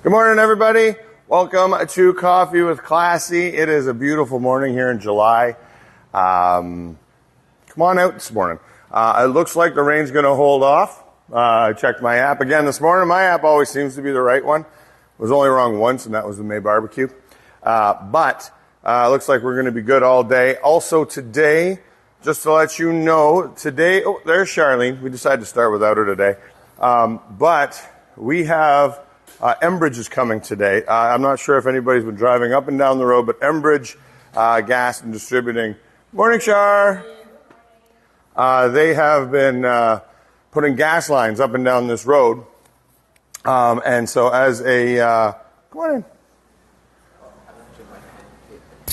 Good morning, everybody. Welcome to Coffee with Classy. It is a beautiful morning here in July. Come on out this morning. It looks like the rain's going to hold off. I checked my app again this morning. My app always seems to be the right one. It was only wrong once, and that was the May barbecue. But looks like we're going to be good all day. Also today, just to let you know, today, oh, there's Charlene. We decided to start without her today. But we have Enbridge is coming today. I'm not sure if anybody's been driving up and down the road, but Enbridge Gas and Distributing. Morning, Char. They have been putting gas lines up and down this road. And so as a... come on in.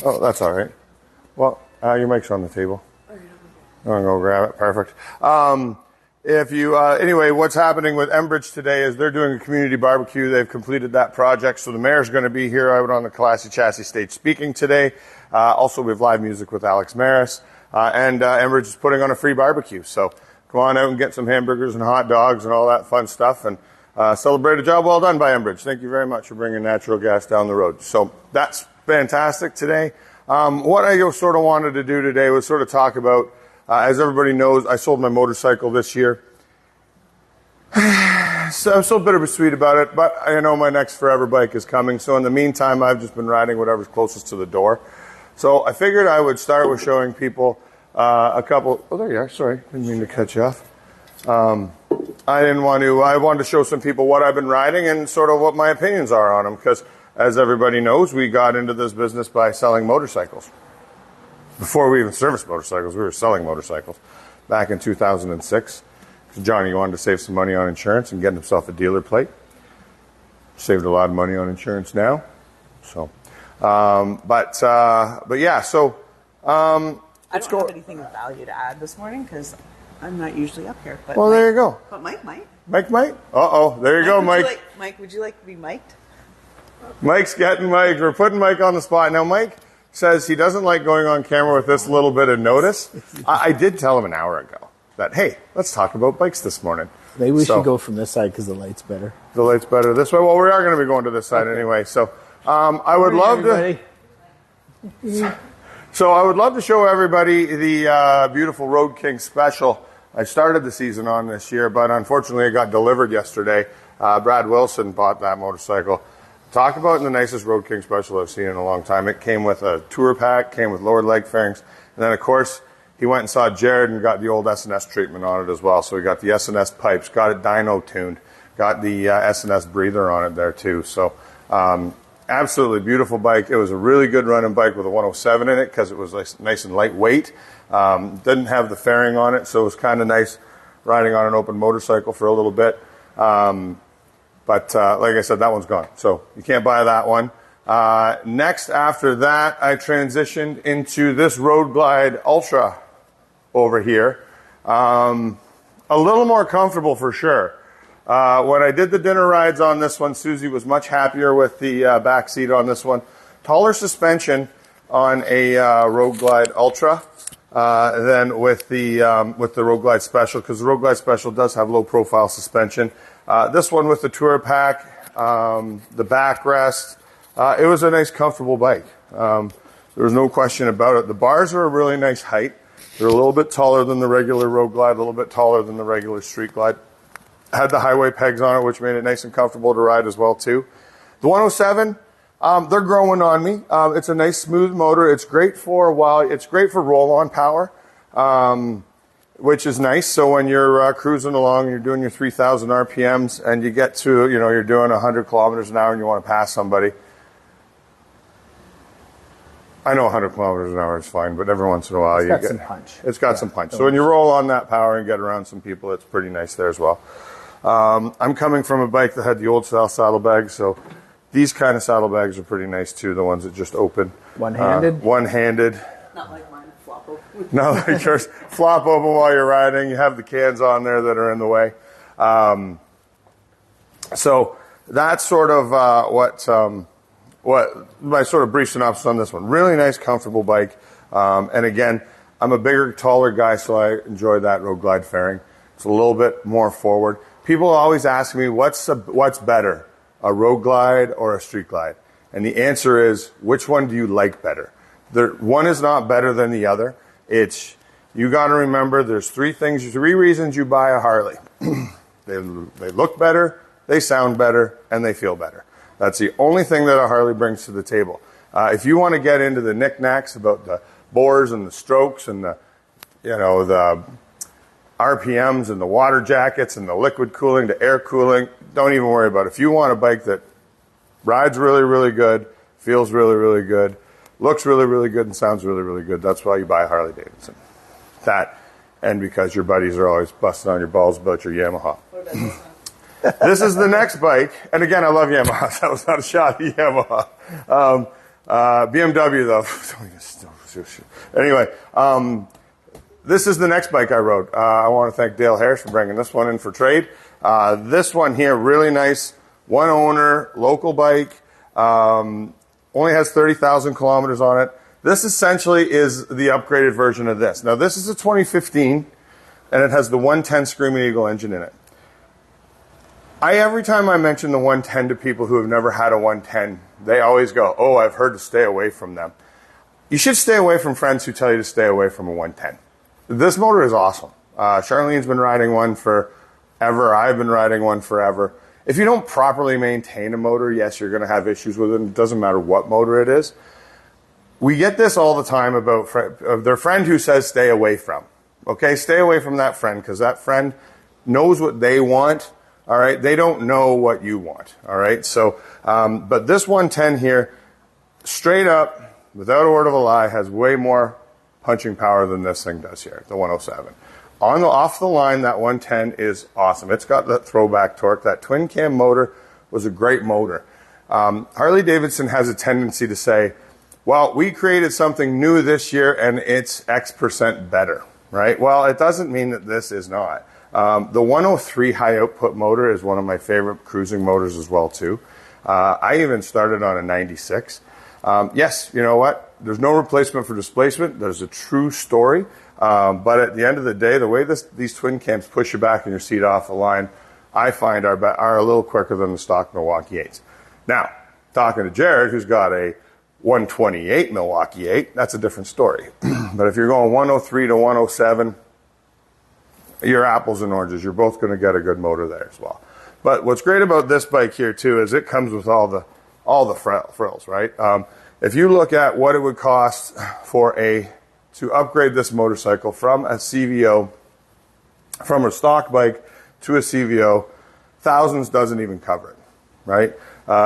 Oh, that's all right. Well, your mic's on the table. I'm going to go grab it. Perfect. Anyway, what's happening with Enbridge today is they're doing a community barbecue. They've completed that project, so the mayor's going to be here out on the Classy Chassis stage speaking today. Also, we have live music with Alex Maris, and Enbridge is putting on a free barbecue. So come on out and get some hamburgers and hot dogs and all that fun stuff, and celebrate a job well done by Enbridge. Thank you very much for bringing natural gas down the road. So that's fantastic today. What I sort of wanted to do today was sort of talk about, as everybody knows, I sold my motorcycle this year. So I'm still bittersweet about it, but I know my next forever bike is coming. So in the meantime, I've just been riding whatever's closest to the door. So I figured I would start with showing people a couple. Oh, there you are. Sorry, didn't mean to cut you off. I wanted to show some people what I've been riding and sort of what my opinions are on them. Because as everybody knows, we got into this business by selling motorcycles. Before we even serviced motorcycles, we were selling motorcycles back in 2006. Johnny wanted to save some money on insurance and get himself a dealer plate. Saved a lot of money on insurance now. So, but yeah, so I don't have anything of value to add this morning because I'm not usually up here. But well, there you go. But Mike might. Mike might? Uh-oh, there you go, Mike. Mike, would you like to be mic'd? Mike's getting Mike. We're putting Mike on the spot. Now, Mike says he doesn't like going on camera with this little bit of notice. I did tell him an hour ago that, hey, let's talk about bikes this morning. Maybe we should go from this side because the light's better. The light's better this way. Well, we are going to be going to this side anyway. So I would love to. So I would love to show everybody the beautiful Road King Special. I started the season on this year, but unfortunately it got delivered yesterday. Brad Wilson bought that motorcycle. Talk about the nicest Road King Special I've seen in a long time. It came with a tour pack, came with lowered leg fairings, and then of course he went and saw Jared and got the old S&S treatment on it as well. So we got the S&S pipes, got it dyno tuned, got the S&S breather on it there too. So absolutely beautiful bike. It was a really good running bike with a 107 in it because it was nice and lightweight. Didn't have the fairing on it, so it was kind of nice riding on an open motorcycle for a little bit. But like I said, that one's gone. So you can't buy that one. Next after that, I transitioned into this Road Glide Ultra over here. A little more comfortable for sure. When I did the dinner rides on this one, Susie was much happier with the back seat on this one. Taller suspension on a Road Glide Ultra than with the Road Glide Special, because the Road Glide Special does have low profile suspension. This one with the tour pack, the backrest, it was a nice comfortable bike. There was no question about it. The bars are a really nice height. They're a little bit taller than the regular Road Glide, a little bit taller than the regular Street Glide. Had the highway pegs on it, which made it nice and comfortable to ride as well too. The 107, they're growing on me. It's a nice smooth motor. It's great for roll-on power, which is nice. So when you're cruising along, you're doing your 3,000 RPMs, and you get to, you're doing 100 kilometers an hour, and you want to pass somebody. I know 100 kilometers an hour is fine, but every once in a while it's got some punch. It's got some punch. So when you roll on that power and get around some people, it's pretty nice there as well. I'm coming from a bike that had the old style saddlebags, so these kind of saddlebags are pretty nice too, the ones that just open. One-handed? One-handed. Not like mine, flop open. Not like yours. Flop open while you're riding. You have the cans on there that are in the way. So that's sort of what my sort of brief synopsis on this one. Really nice, comfortable bike. And again, I'm a bigger, taller guy, so I enjoy that Road Glide fairing. It's a little bit more forward. People always ask me, what's better, a road glide or a street glide? And the answer is, which one do you like better? One is not better than the other. You got to remember, there's three reasons you buy a Harley. They look better, they sound better, and they feel better. That's the only thing that a Harley brings to the table. If you want to get into the knickknacks about the bores and the strokes and the RPMs and the water jackets and the liquid cooling to air cooling, don't even worry about it. If you want a bike that rides really, really good, feels really, really good, looks really, really good, and sounds really, really good, that's why you buy a Harley Davidson. That, and because your buddies are always busting on your balls about your Yamaha. This is the next bike, and again, I love Yamaha. That was not a shot at Yamaha. BMW, though. Anyway, this is the next bike I rode. I want to thank Dale Harris for bringing this one in for trade. This one here, really nice, one owner, local bike, only has 30,000 kilometers on it. This essentially is the upgraded version of this. Now, this is a 2015, and it has the 110 Screaming Eagle engine in it. Every time I mention the 110 to people who have never had a 110, they always go, oh, I've heard to stay away from them. You should stay away from friends who tell you to stay away from a 110. This motor is awesome. Charlene's been riding one forever. I've been riding one forever. If you don't properly maintain a motor, yes, you're going to have issues with it. It doesn't matter what motor it is. We get this all the time about their friend who says stay away from. Okay, stay away from that friend because that friend knows what they want. All right, they don't know what you want. All right, so but this 110 here, straight up, without a word of a lie, has way more punching power than this thing does here, the 107. Off the line, that 110 is awesome. It's got that throwback torque. That twin cam motor was a great motor. Harley Davidson has a tendency to say, well, we created something new this year and it's X% better, right? Well, it doesn't mean that this is not. The 103 high output motor is one of my favorite cruising motors as well too. I even started on a 96. Yes, you know what? There's no replacement for displacement. There's a true story. But at the end of the day, the way these twin cams push you back in your seat off the line, I find are a little quicker than the stock Milwaukee 8s. Now, talking to Jared, who's got a 128 Milwaukee 8, that's a different story. But if you're going 103 to 107, you're apples and oranges. You're both going to get a good motor there as well. But what's great about this bike here too is it comes with all the frills, right? If you look at what it would cost to upgrade this motorcycle from a CVO, from a stock bike to a CVO, thousands doesn't even cover it, right?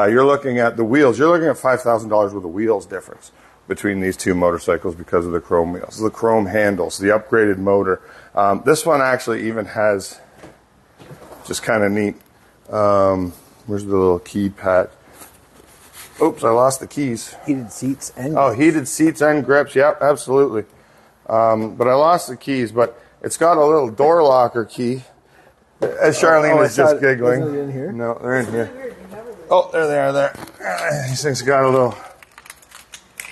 You're looking at the wheels. You're looking at $5,000 worth of wheels difference between these two motorcycles because of the chrome wheels, the chrome handles, the upgraded motor. This one actually even has, just kind of neat, where's the little keypad? Oops, I lost the keys. Heated seats and grips. Oh, heated seats and grips. Yep, absolutely. But I lost the keys, but it's got a little door locker key. As Charlene was just giggling. Isn't it in here? No, they're in here. Oh, there they are there. These things got a little...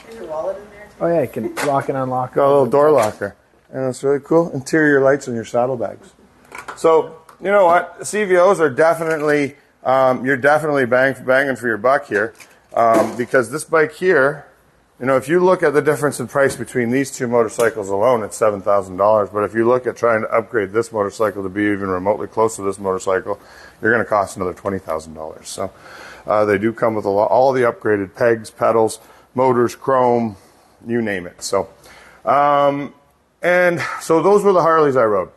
Is your wallet in there? Oh yeah, you can lock and unlock. Got a little door locker. And it's really cool. Interior lights on your saddlebags. So, you know what? CVOs are definitely, you're definitely banging for your buck here. Because this bike here, you know, if you look at the difference in price between these two motorcycles alone, it's $7,000. But if you look at trying to upgrade this motorcycle to be even remotely close to this motorcycle, you're going to cost another $20,000. So they do come with all the upgraded pegs, pedals, motors, chrome, you name it. So, and so those were the Harleys I rode.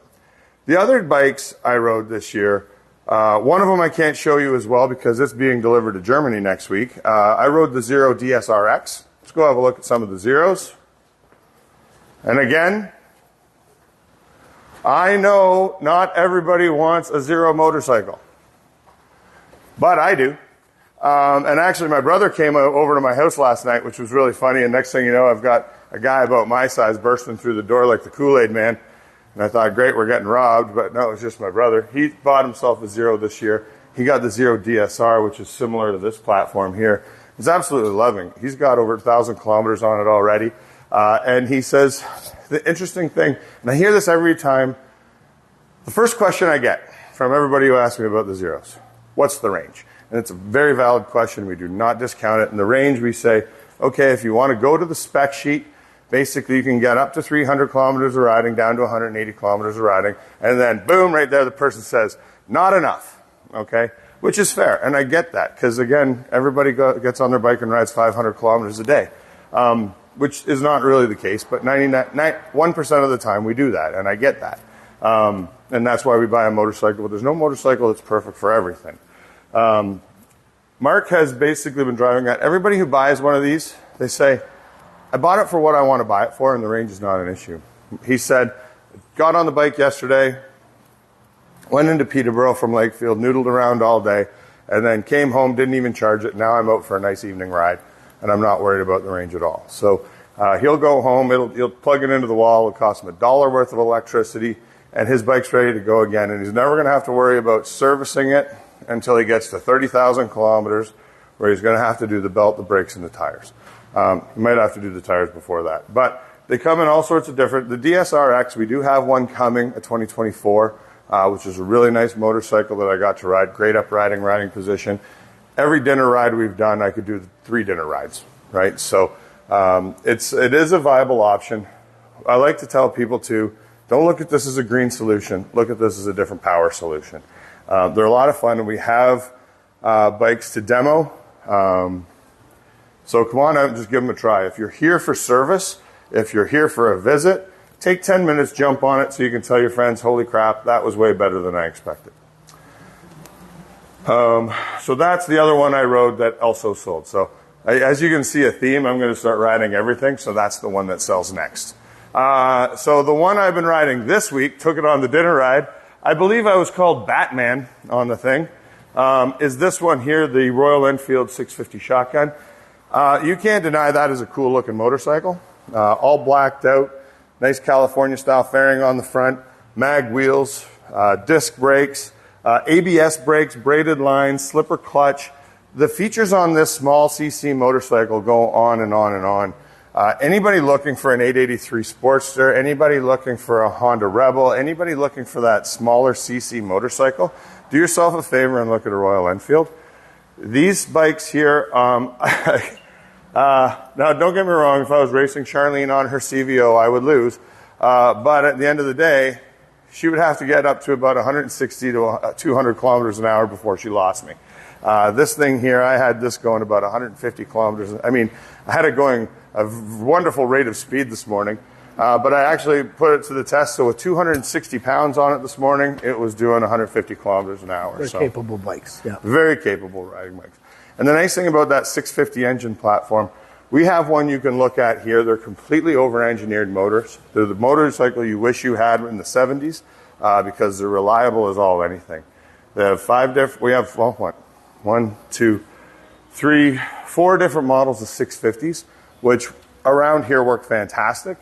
The other bikes I rode this year, one of them I can't show you as well because it's being delivered to Germany next week. I rode the Zero DSRX. Let's go have a look at some of the Zeros. And again, I know not everybody wants a Zero motorcycle, but I do. And actually, my brother came over to my house last night, which was really funny. And next thing you know, I've got a guy about my size bursting through the door like the Kool-Aid man. And I thought, great, we're getting robbed. But no, it was just my brother. He bought himself a Zero this year. He got the Zero DSR, which is similar to this platform here. He's absolutely loving it. He's got over 1,000 kilometers on it already. And he says, the interesting thing, and I hear this every time, the first question I get from everybody who asks me about the Zeros, what's the range? And it's a very valid question. We do not discount it. In the range, we say, okay, if you want to go to the spec sheet, basically you can get up to 300 kilometers of riding, down to 180 kilometers of riding, and then boom, right there, the person says, not enough, okay? Which is fair, and I get that, because again, everybody gets on their bike and rides 500 kilometers a day, which is not really the case, but 1% of the time we do that, and I get that. And that's why we buy a motorcycle, but there's no motorcycle that's perfect for everything. Mark has basically been driving that. Everybody who buys one of these, they say, I bought it for what I want to buy it for, and the range is not an issue. He said, got on the bike yesterday, went into Peterborough from Lakefield, noodled around all day, and then came home, didn't even charge it. Now I'm out for a nice evening ride, and I'm not worried about the range at all. So he'll go home, he'll plug it into the wall, it'll cost him $1 worth of electricity, and his bike's ready to go again, and he's never going to have to worry about servicing it until he gets to 30,000 kilometers, where he's going to have to do the belt, the brakes, and the tires. You might have to do the tires before that. But they come in all sorts of different. The DSR-X, we do have one coming, a 2024, which is a really nice motorcycle that I got to ride. Great riding position. Every dinner ride we've done, I could do 3 dinner rides, right? So it is a viable option. I like to tell people to, don't look at this as a green solution. Look at this as a different power solution. They're a lot of fun, and we have bikes to demo. So come on out and just give them a try. If you're here for service, if you're here for a visit, take 10 minutes, jump on it so you can tell your friends, holy crap, that was way better than I expected. So that's the other one I rode that also sold. So as you can see a theme, I'm going to start riding everything, so that's the one that sells next. So the one I've been riding this week, took it on the dinner ride, I believe I was called Batman on the thing, is this one here, the Royal Enfield 650 shotgun. You can't deny that is a cool looking motorcycle. All blacked out, nice California style fairing on the front, mag wheels, disc brakes, ABS brakes, braided lines, slipper clutch. The features on this small CC motorcycle go on and on and on. Anybody looking for an 883 Sportster, anybody looking for a Honda Rebel, anybody looking for that smaller CC motorcycle, do yourself a favor and look at a Royal Enfield. These bikes here, now don't get me wrong, if I was racing Charlene on her CVO, I would lose. But at the end of the day, she would have to get up to about 160 to 200 kilometers an hour before she lost me. This thing here, I had this going about 150 kilometers. I mean, I had it going a wonderful rate of speed this morning. But I actually put it to the test. So with 260 pounds on it this morning, it was doing 150 kilometers an hour. Very capable bikes, yeah. Very capable riding bikes. And the nice thing about that 650 engine platform, we have one you can look at here. They're completely over-engineered motors. They're the motorcycle you wish you had in the 70s because they're reliable as all anything. They have 5 different, we have, well, what? 1, 2, 3, 4 different models of 650s, which around here work fantastic.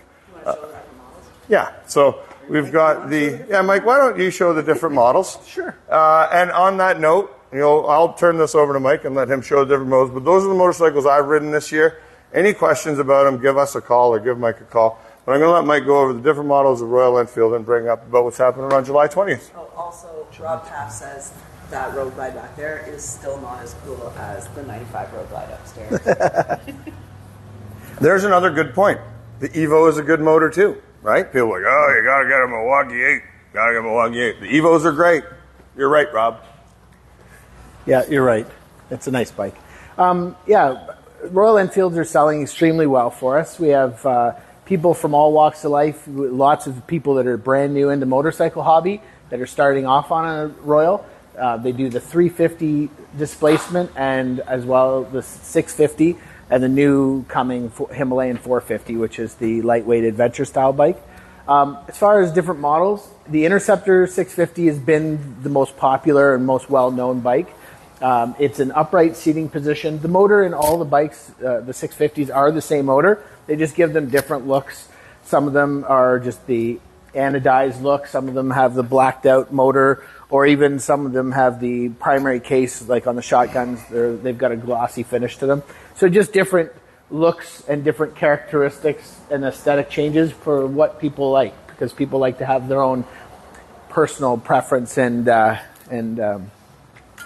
Yeah, so we've got the, yeah, Mike, why don't you show the different models? Sure. And on that note, I'll turn this over to Mike and let him show the different models, but those are the motorcycles I've ridden this year. Any questions about them, give us a call or give Mike a call. But I'm going to let Mike go over the different models of Royal Enfield and bring up about what's happening on July 20th. Oh, also, Rob Taft says that road glide back there is still not as cool as the 95 road glide upstairs. There's another good point. The Evo is a good motor too, right? People are like, oh, you got to get a Milwaukee 8. Got to get a Milwaukee 8. The Evos are great. You're right, Rob. Yeah, you're right. It's a nice bike. Yeah, Royal Enfields are selling extremely well for us. We have people from all walks of life, lots of people that are brand new into motorcycle hobby that are starting off on a Royal. They do the 350 displacement and as well the 650 and the new coming Himalayan 450, which is the lightweight adventure style bike. As far as different models, the Interceptor 650 has been the most popular and most well-known bike. It's an upright seating position. The motor in all the bikes, the 650s, are the same motor. They just give them different looks. Some of them are just the anodized look. Some of them have the blacked out motor, or even some of them have the primary case, like on the shotguns. They've got a glossy finish to them. So just different looks and different characteristics and aesthetic changes for what people like, because people like to have their own personal preference and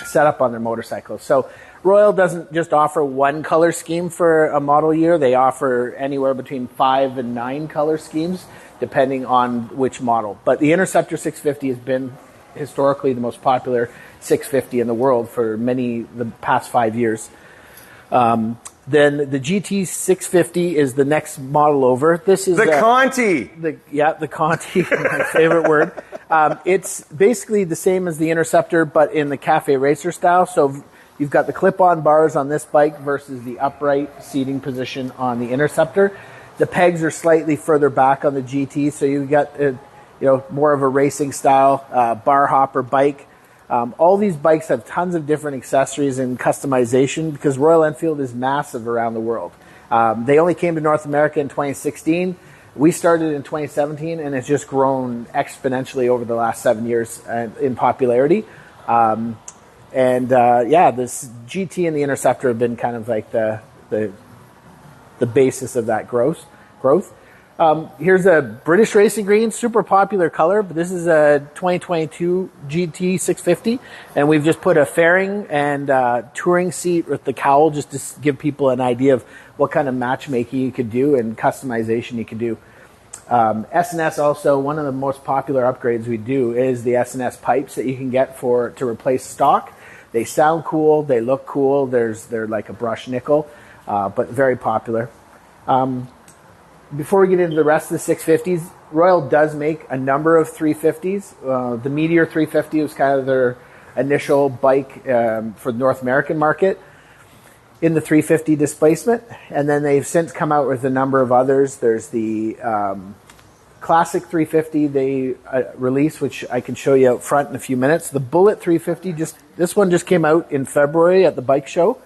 setup on their motorcycles. So Royal doesn't just offer one color scheme for a model year. They offer anywhere between 5 and 9 color schemes, depending on which model. But the Interceptor 650 has been historically the most popular 650 in the world for the past 5 years. Then the GT 650 is the next model over. This is The Conti. the Conti, my favorite word. It's basically the same as the Interceptor, but in the Cafe Racer style. So you've got the clip-on bars on this bike versus the upright seating position on the Interceptor. The pegs are slightly further back on the GT, so you've got more of a racing style bar hopper bike. All these bikes have tons of different accessories and customization because Royal Enfield is massive around the world. They only came to North America in 2016. We started in 2017, and it's just grown exponentially over the last 7 years in popularity. This GT and the Interceptor have been kind of like the basis of that growth. Here's a British Racing Green, super popular color, but this is a 2022 GT 650, and we've just put a fairing and touring seat with the cowl just to give people an idea of what kind of matchmaking you could do and customization you could do. S&S also, one of the most popular upgrades we do is the S&S pipes that you can get to replace stock. They sound cool, they look cool, they're like a brushed nickel, but very popular. Before we get into the rest of the 650s, Royal does make a number of 350s. The Meteor 350 was kind of their initial bike for the North American market in the 350 displacement. And then they've since come out with a number of others. There's the Classic 350 they released, which I can show you out front in a few minutes. The Bullet 350, this one just came out in February at the bike show.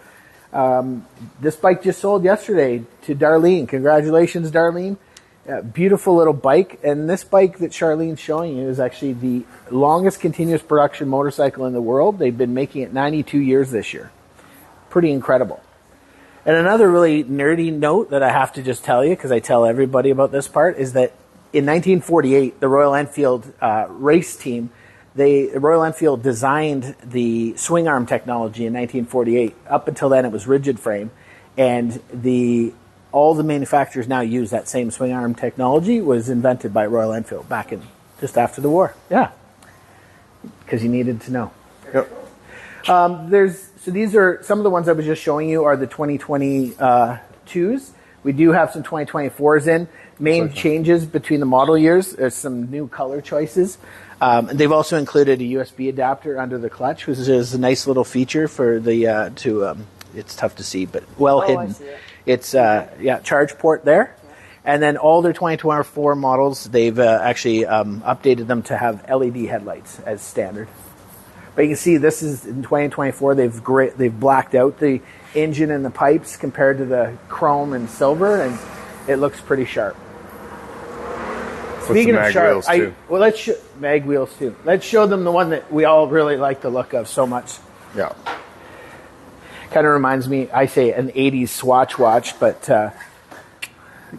This bike just sold yesterday to Darlene. Congratulations, Darlene. Beautiful little bike. And this bike that Charlene's showing you is actually the longest continuous production motorcycle in the world. They've been making it 92 years this year. Pretty incredible. And another really nerdy note that I have to just tell you, because I tell everybody about this part, is that in 1948, the Royal Enfield race team, Royal Enfield designed the swing arm technology in 1948. Up until then, it was rigid frame, and all the manufacturers now use that same swing arm technology. Was invented by Royal Enfield back in just after the war. Yeah, because you needed to know. Yep. So these are some of the ones I was just showing you are the 2022s. We do have some 2024s in. Main changes between the model years. There's some new color choices. They've also included a USB adapter under the clutch, which is a nice little feature for the it's tough to see, but well hidden. I see it. It's charge port there. And then all their 2024 models, they've actually updated them to have LED headlights as standard. But you can see this is in 2024. They've blacked out the engine and the pipes compared to the chrome and silver, and it looks pretty sharp. Speaking of sharp, let's mag wheels too. Let's show them the one that we all really like the look of so much. Yeah. Kind of reminds me, I say an 80s Swatch watch, but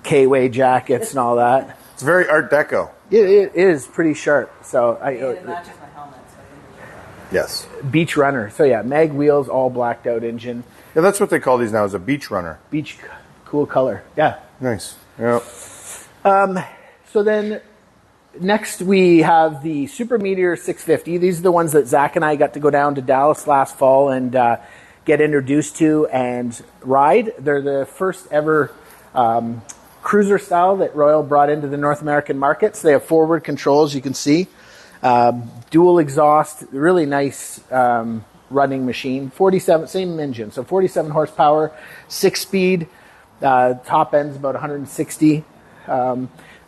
K-Way jackets and all that. It's very Art Deco. It is pretty sharp. So It matches my helmet, so I think Yes. Beach Runner. So yeah, mag wheels, all blacked out engine. Yeah, that's what they call these now, is a beach runner. Beach, cool color. Yeah. Nice. Yep. So then next we have the Super Meteor 650. These are the ones that Zach and I got to go down to Dallas last fall and get introduced to and ride. They're the first ever cruiser style that Royal brought into the North American market. So they have forward controls, you can see. Dual exhaust, really nice running machine. 47, same engine, so 47 horsepower, 6-speed. Top end's about 160.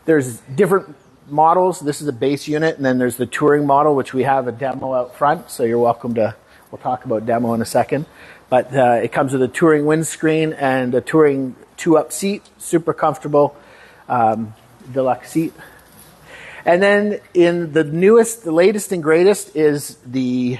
There's different models. This is a base unit, and then there's the touring model, which we have a demo out front. So you're welcome to. We'll talk about demo in a second. But it comes with a touring windscreen and a touring 2-up seat, super comfortable deluxe seat. And then in the newest, the latest and greatest is the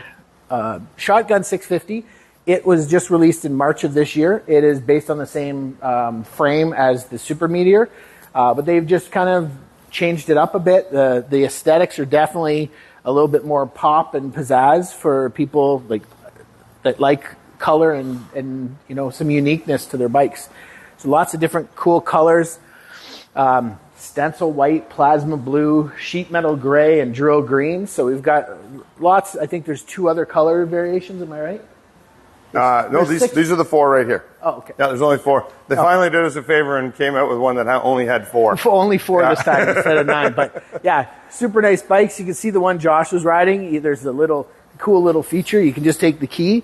Shotgun 650. It was just released in March of this year. It is based on the same frame as the Super Meteor, but they've just kind of changed it up a bit. The aesthetics are definitely a little bit more pop and pizzazz for people like that like color and some uniqueness to their bikes. So lots of different cool colors. Stencil white, plasma blue, sheet metal gray, and drill green. So we've got lots. I think there's 2 other color variations. Am I right? No, these are the 4 right here. Oh, okay. Yeah, there's only 4. They finally did us a favor and came out with one that only had 4. Only 4 this time instead of 9. But yeah, super nice bikes. You can see the one Josh was riding. There's a cool little feature. You can just take the key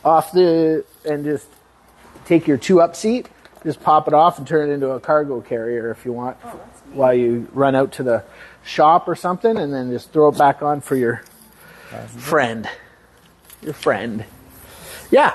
off and just take your 2-up seat, just pop it off and turn it into a cargo carrier if you want, while you run out to the shop or something, and then just throw it back on for your friend. Yeah,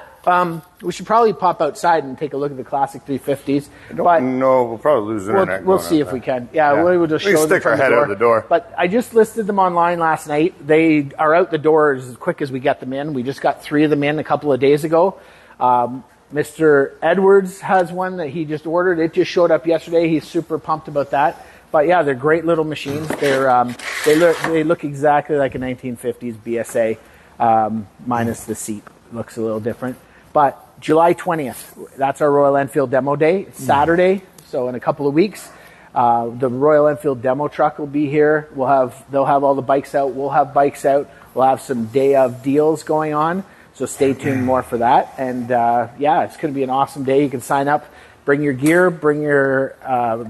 we should probably pop outside and take a look at the classic 350s. No, we'll probably lose internet. We'll see if we can. Yeah, we'll just show them stick our head out the door. But I just listed them online last night. They are out the door as quick as we get them in. We just got 3 of them in a couple of days ago. Mr. Edwards has one that he just ordered. It just showed up yesterday. He's super pumped about that. But yeah, they're great little machines. They look exactly like a 1950s BSA, minus the seat. Looks a little different. But July 20th, that's our Royal Enfield demo day. It's Saturday, so in a couple of weeks. The Royal Enfield demo truck will be here. They'll have all the bikes out. We'll have bikes out. We'll have some day of deals going on. So stay tuned more for that. And it's going to be an awesome day. You can sign up, bring your gear, bring your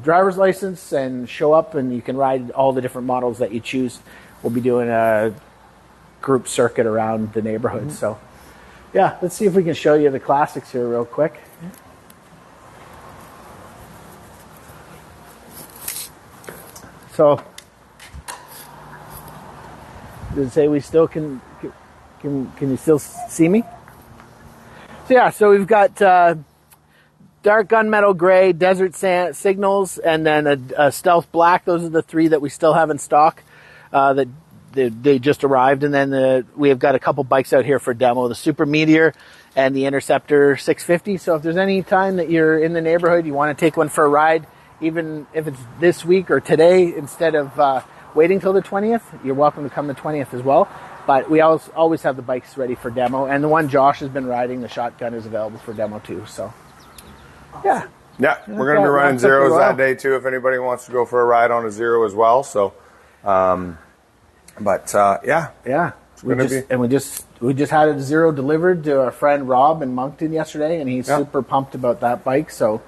driver's license, and show up, and you can ride all the different models that you choose. We'll be doing a group circuit around the neighborhood. So yeah, let's see if we can show you the classics here real quick. So does it say we still can you still see me? So yeah, so we've got dark gunmetal gray, desert sand signals, and then a stealth black. Those are the 3 that we still have in stock that they just arrived. And then we have got a couple bikes out here for demo, the Super Meteor and the Interceptor 650. So if there's any time that you're in the neighborhood, you want to take one for a ride, even if it's this week or today, instead of waiting till the 20th, you're welcome to come the 20th as well. But we always have the bikes ready for demo. And the one Josh has been riding, the Shotgun, is available for demo too. So, yeah. Yeah, we're going to be running zeros that day too if anybody wants to go for a ride on a zero as well. So, yeah. Yeah. We just had a zero delivered to our friend Rob in Moncton yesterday, and he's super pumped about that bike. So,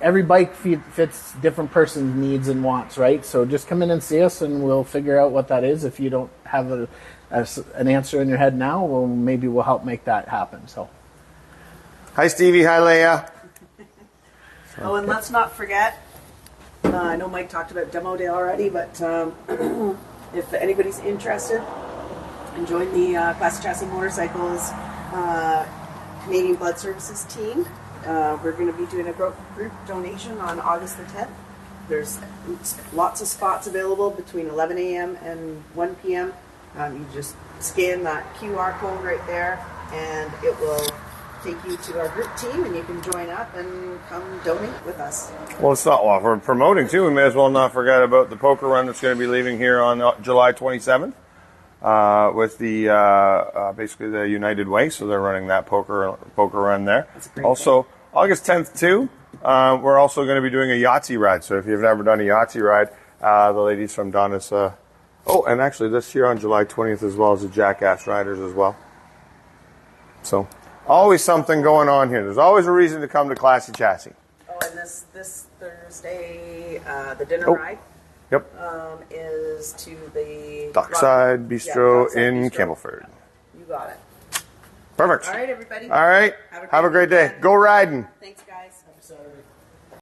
every bike fits different person's needs and wants, right? So just come in and see us, and we'll figure out what that is. If you don't have an answer in your head now, maybe we'll help make that happen. So, hi Stevie, hi Leia. Oh, and let's not forget. I know Mike talked about demo day already, but if anybody's interested in joining the Classic Chassis Motorcycles Canadian Blood Services team, we're going to be doing a group donation on August the 10th. There's lots of spots available between 11 a.m. and 1 p.m. You just scan that QR code right there, and it will take you to our group team, and you can join up and come donate with us. Well, it's not while we're promoting too. We may as well not forget about the poker run that's going to be leaving here on July 27th with the basically the United Way. So they're running that poker run there. Also, August 10th too. We're also going to be doing a Yahtzee ride. So if you've never done a Yahtzee ride, the ladies from Donna's. And actually this year on July 20th as well as the Jackass Riders as well. So always something going on here. There's always a reason to come to Classic Chassis. Oh, and this Thursday, the dinner ride. Yep. Is to the Dockside Bistro Dockside in Bistro. Campbellford. You got it. Perfect. All right, everybody. All right. Have a great day. weekend. Go riding. Thanks, guys. Saturday.